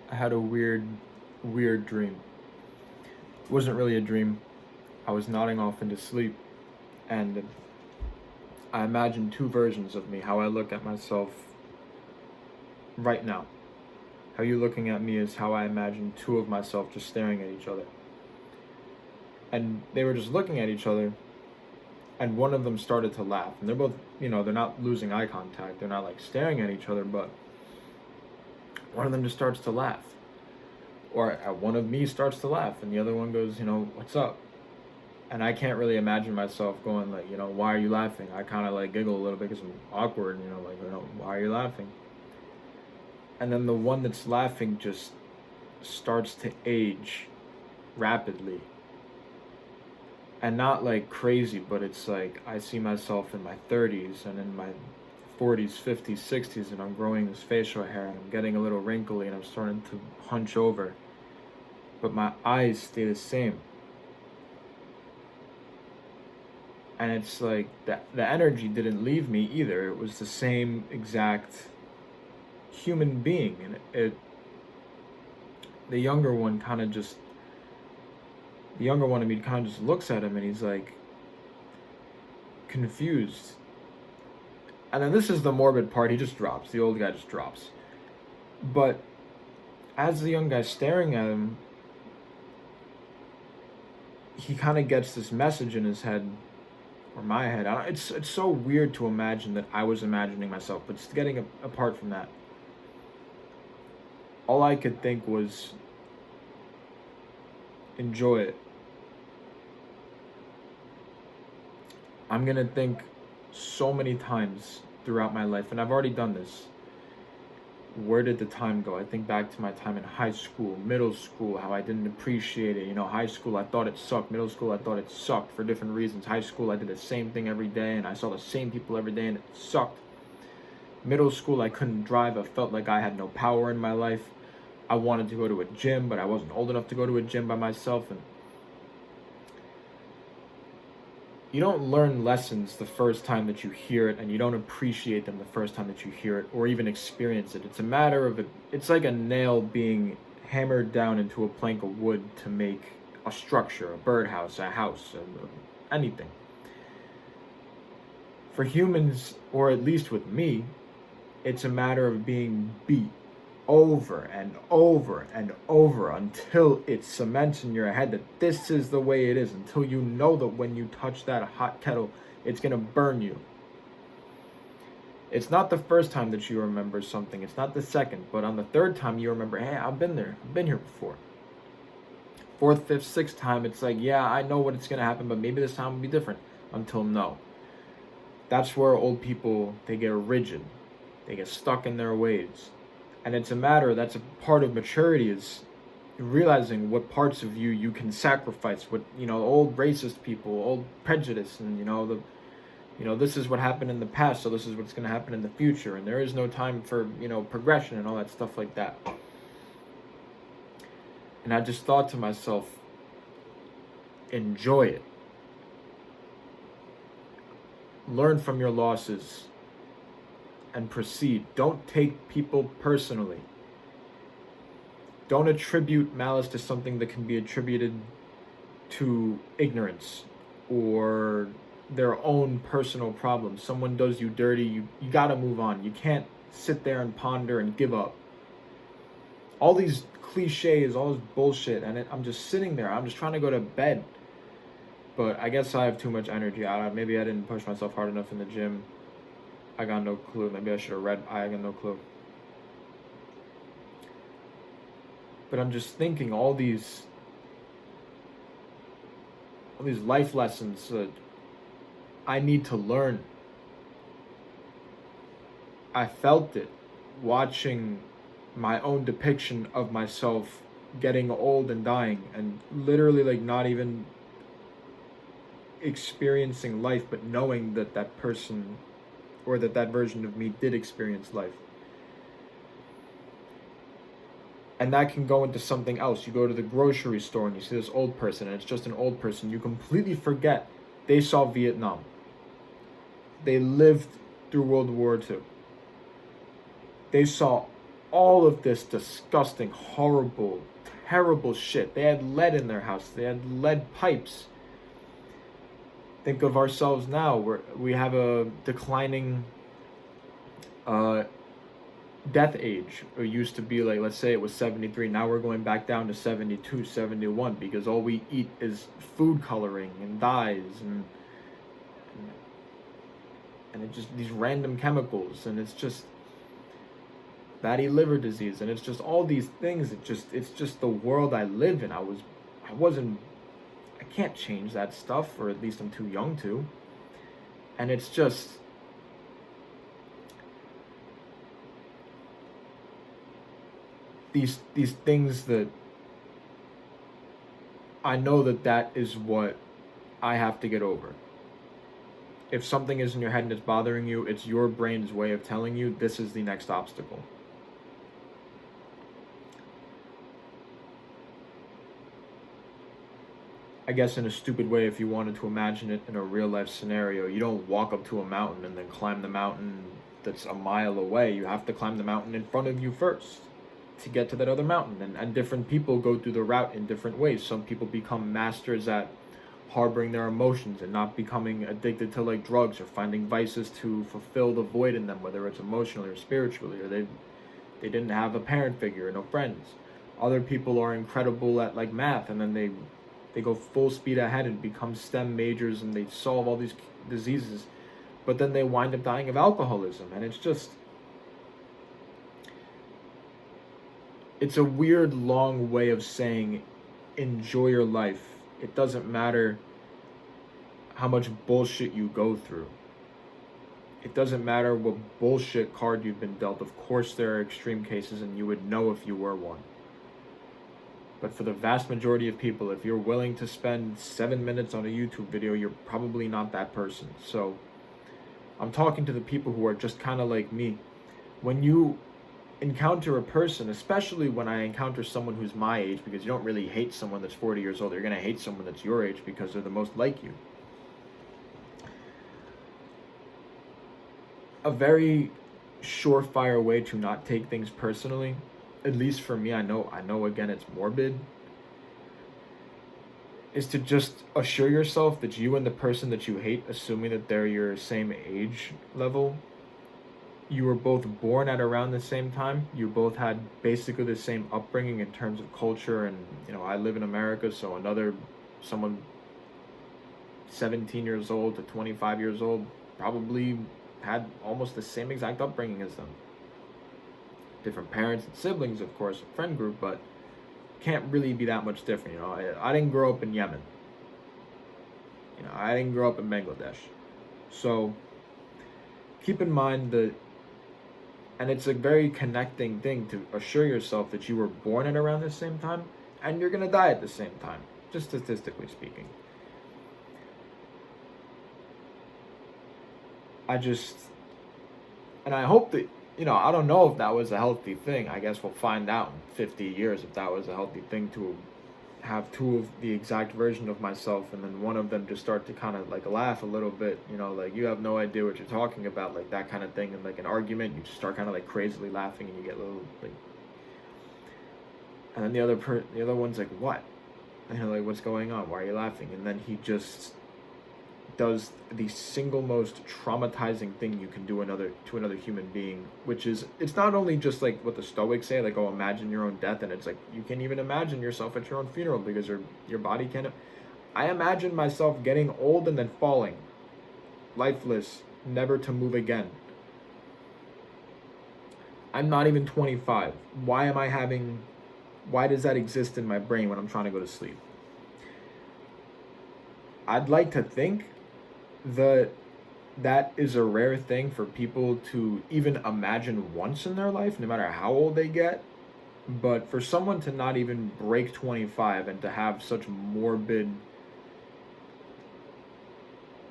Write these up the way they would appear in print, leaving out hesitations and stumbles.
I had a weird dream. It wasn't really a dream. I was nodding off into sleep, and I imagined two versions of me, how I look at myself right now. How you looking at me is how I imagine two of myself just staring at each other. And they were just looking at each other, and one of them started to laugh. And they're both, they're not losing eye contact. They're not like staring at each other, but one of them just starts to laugh. Or one of me starts to laugh, and the other one goes, what's up? And I can't really imagine myself going like, why are you laughing? I kind of like giggle a little bit because I'm awkward, like, why are you laughing? And then the one that's laughing just starts to age rapidly. And not like crazy, but it's like I see myself in my 30s and in my 40s, 50s, 60s, and I'm growing this facial hair and I'm getting a little wrinkly and I'm starting to hunch over. But my eyes stay the same. And it's like the energy didn't leave me either. It was the same exact human being. And the younger one kind of just, the younger one of me kind of just looks at him and he's like confused. And then this is the morbid part. He just drops. The old guy just drops. But as the young guy's staring at him, he kind of gets this message in his head, or my head. It's so weird to imagine that I was imagining myself, but it's getting apart from that. All I could think was, enjoy it. I'm gonna think so many times throughout my life, and I've already done this. Where did the time go? I think back to my time in high school, middle school, how I didn't appreciate it. High school, I thought it sucked. Middle school, I thought it sucked for different reasons. High school, I did the same thing every day, and I saw the same people every day, and it sucked. Middle school, I couldn't drive. I felt like I had no power in my life. I wanted to go to a gym, but I wasn't old enough to go to a gym by myself, and you don't learn lessons the first time that you hear it, and you don't appreciate them the first time that you hear it or even experience it. It's a matter of it's like a nail being hammered down into a plank of wood to make a structure, a birdhouse, a house, anything. For humans, or at least with me, it's a matter of being beat over and over and over until it cements in your head that this is the way it is, until you know that when you touch that hot kettle, it's going to burn you. It's not the first time that you remember something, it's not the second, but on the third time you remember, hey, I've been there, I've been here before. Fourth, fifth, sixth time, it's like, yeah, I know what it's going to happen, but maybe this time will be different. Until no. That's where old people, they get rigid, they get stuck in their ways. And it's a matter, that's a part of maturity, is realizing what parts of you can sacrifice, what, old racist people, old prejudice, and, this is what happened in the past, so this is what's going to happen in the future, and there is no time for, progression and all that stuff like that. And I just thought to myself, enjoy it. Learn from your losses and proceed. Don't take people personally. Don't attribute malice to something that can be attributed to ignorance or their own personal problems. Someone does you dirty, you gotta move on. You can't sit there and ponder and give up. All these cliches, all this bullshit, and I'm just sitting there. I'm just trying to go to bed. But I guess I have too much energy. Maybe I didn't push myself hard enough in the gym. I got no clue. Maybe I should have read. I got no clue. But I'm just thinking all these life lessons that I need to learn. I felt it watching my own depiction of myself getting old and dying, and literally like not even experiencing life, but knowing that that person or that version of me did experience life. And that can go into something else. You go to the grocery store and you see this old person, and it's just an old person. You completely forget they saw Vietnam. They lived through World War II. They saw all of this disgusting, horrible, terrible shit. They had lead in their house. They had lead pipes. Think of ourselves now, where we have a declining uh, death age. It used to be like, let's say it was 73. Now we're going back down to 72, 71 because all we eat is food coloring and dyes and it just these random chemicals, and it's just fatty liver disease, and it's just all these things. It's just the world I live in. I can't change that stuff, or at least I'm too young to. And it's just these things that I know that is what I have to get over. If something is in your head and it's bothering you, it's your brain's way of telling you this is the next obstacle. I guess in a stupid way, if you wanted to imagine it in a real life scenario, you don't walk up to a mountain and then climb the mountain that's a mile away. You have to climb the mountain in front of you first to get to that other mountain. And different people go through the route in different ways. Some people become masters at harboring their emotions and not becoming addicted to like drugs or finding vices to fulfill the void in them, whether it's emotionally or spiritually, or they didn't have a parent figure or no friends. Other people are incredible at like math, and then they go full speed ahead and become STEM majors, and they solve all these diseases, but then they wind up dying of alcoholism. And it's a weird long way of saying enjoy your life. It doesn't matter how much bullshit you go through. It doesn't matter what bullshit card you've been dealt. Of course there are extreme cases, and you would know if you were one. But for the vast majority of people, if you're willing to spend 7 minutes on a YouTube video, you're probably not that person. So I'm talking to the people who are just kind of like me. When you encounter a person, especially when I encounter someone who's my age, because you don't really hate someone that's 40 years old, you're going to hate someone that's your age because they're the most like you. A very surefire way to not take things personally, at least for me, I know again it's morbid, is to just assure yourself that you and the person that you hate, assuming that they're your same age level, you were both born at around the same time. You both had basically the same upbringing in terms of culture. And I live in America, so someone 17 years old to 25 years old probably had almost the same exact upbringing as them. Different parents and siblings, of course, a friend group, but can't really be that much different. I didn't grow up in Yemen. I didn't grow up in Bangladesh. So keep in mind that, and it's a very connecting thing to assure yourself that you were born at around the same time and you're going to die at the same time, just statistically speaking. And I hope that, I don't know if that was a healthy thing. I guess we'll find out in 50 years if that was a healthy thing, to have two of the exact version of myself, and then one of them just start to kind of like laugh a little bit, like you have no idea what you're talking about, like that kind of thing. And like an argument, you just start kind of like crazily laughing, and you get a little like, and then the other one's like, what? Like, what's going on? Why are you laughing? And then he just does the single most traumatizing thing you can do to another human being, which is, it's not only just like what the Stoics say, like, oh, imagine your own death, and it's like you can't even imagine yourself at your own funeral because your body can't. I imagine myself getting old and then falling, lifeless, never to move again. I'm not even 25. Why does that exist in my brain when I'm trying to go to sleep? I'd like to think that is a rare thing for people to even imagine once in their life, no matter how old they get. But for someone to not even break 25 and to have such morbid,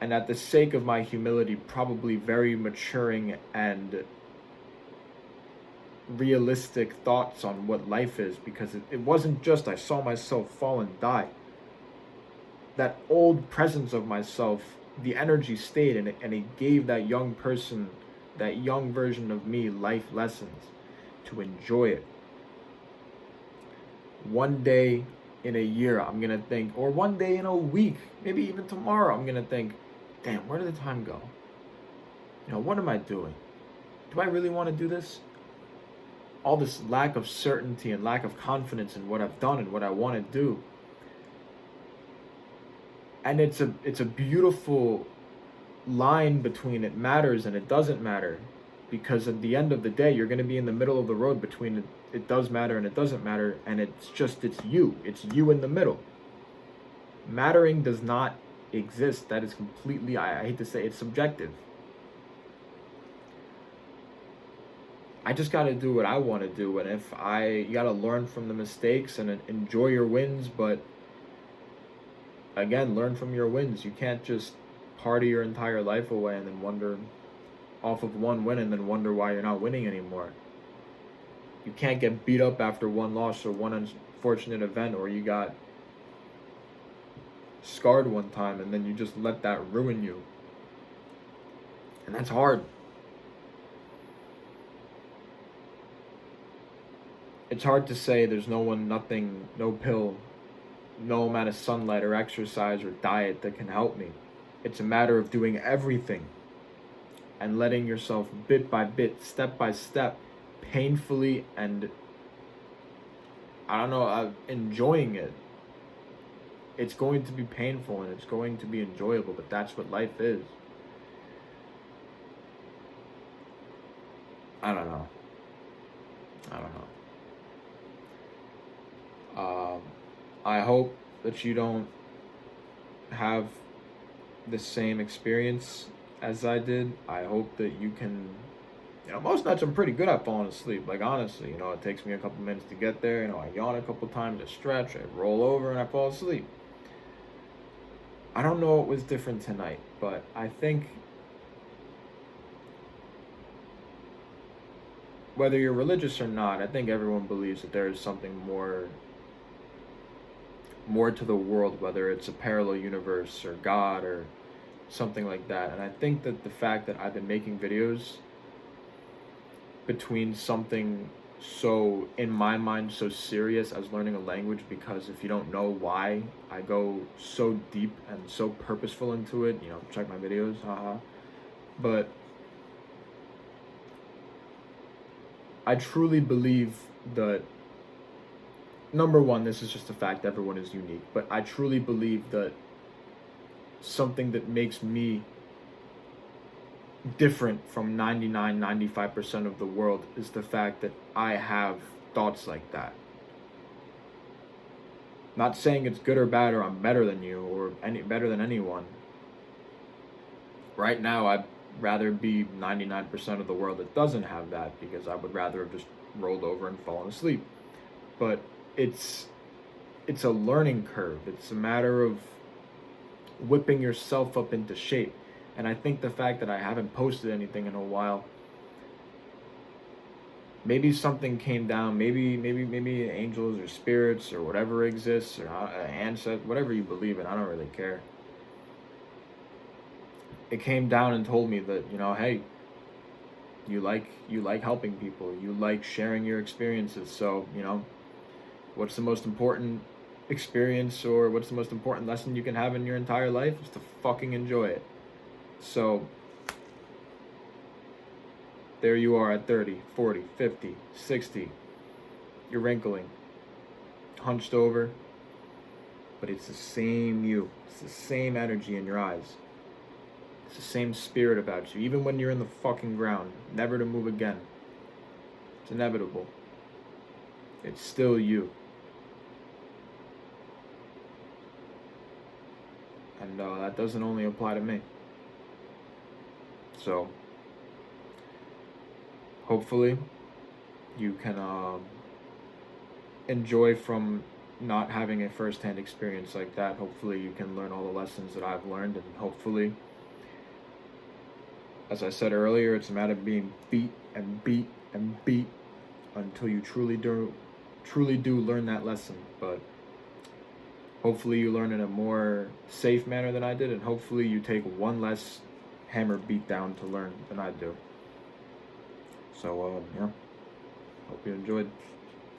and at the sake of my humility, probably very maturing and realistic thoughts on what life is, because it wasn't just I saw myself fall and die. That old presence of myself, the energy stayed, and it gave that young person, that young version of me, life lessons. to enjoy it. One day in a year, I'm gonna think, or one day in a week, maybe even tomorrow, I'm gonna think, damn, where did the time go? What am I doing? Do I really want to do this? All this lack of certainty and lack of confidence in what I've done and what I want to do. And it's a beautiful line between it matters and it doesn't matter, because at the end of the day you're going to be in the middle of the road between it does matter and it doesn't matter, and it's you in the middle. Mattering does not exist. That is completely, I hate to say, it's subjective. I just got to do what I want to do, and you got to learn from the mistakes and enjoy your wins, but again, learn from your wins. You can't just party your entire life away and then wonder off of one win and then wonder why you're not winning anymore. You can't get beat up after one loss or one unfortunate event, or you got scarred one time and then you just let that ruin you. And that's hard. It's hard to say there's nothing, no pill, no amount of sunlight or exercise or diet that can help me. It's a matter of doing everything and letting yourself bit by bit, step by step, painfully and, enjoying it. It's going to be painful and it's going to be enjoyable, but that's what life is. I don't know. I hope that you don't have the same experience as I did. I hope that you can, most nights I'm pretty good at falling asleep. Like, honestly, it takes me a couple minutes to get there. I yawn a couple times, I stretch, I roll over, and I fall asleep. I don't know what was different tonight, but I think whether you're religious or not, I think everyone believes that there is something more to the world, whether it's a parallel universe or God or something like that. And I think that the fact that I've been making videos between something so, in my mind, so serious as learning a language, because if you don't know why I go so deep and so purposeful into it, check my videos, haha. But I truly believe that, number one, this is just a fact, everyone is unique, but I truly believe that something that makes me different from 95% of the world is the fact that I have thoughts like that. Not saying it's good or bad or I'm better than you or better than anyone. Right now, I'd rather be 99% of the world that doesn't have that, because I would rather have just rolled over and fallen asleep. But it's a learning curve. It's a matter of whipping yourself up into shape. And I think the fact that I haven't posted anything in a while, maybe something came down, maybe angels or spirits or whatever exists, or ancestors, whatever you believe in, I don't really care. It came down and told me that, hey, you like helping people, you like sharing your experiences, so, what's the most important experience, or what's the most important lesson you can have in your entire life, is to fucking enjoy it. So there you are at 30, 40, 50, 60. You're wrinkling, hunched over, but it's the same you. It's the same energy in your eyes. It's the same spirit about you, even when you're in the fucking ground, never to move again. It's inevitable. It's still you. And that doesn't only apply to me. So, hopefully, you can enjoy from not having a first-hand experience like that. Hopefully, you can learn all the lessons that I've learned, and hopefully, as I said earlier, it's a matter of being beat and beat and beat until you truly do learn that lesson. But hopefully you learn in a more safe manner than I did, and hopefully you take one less hammer beat down to learn than I do. So, yeah. Hope you enjoyed.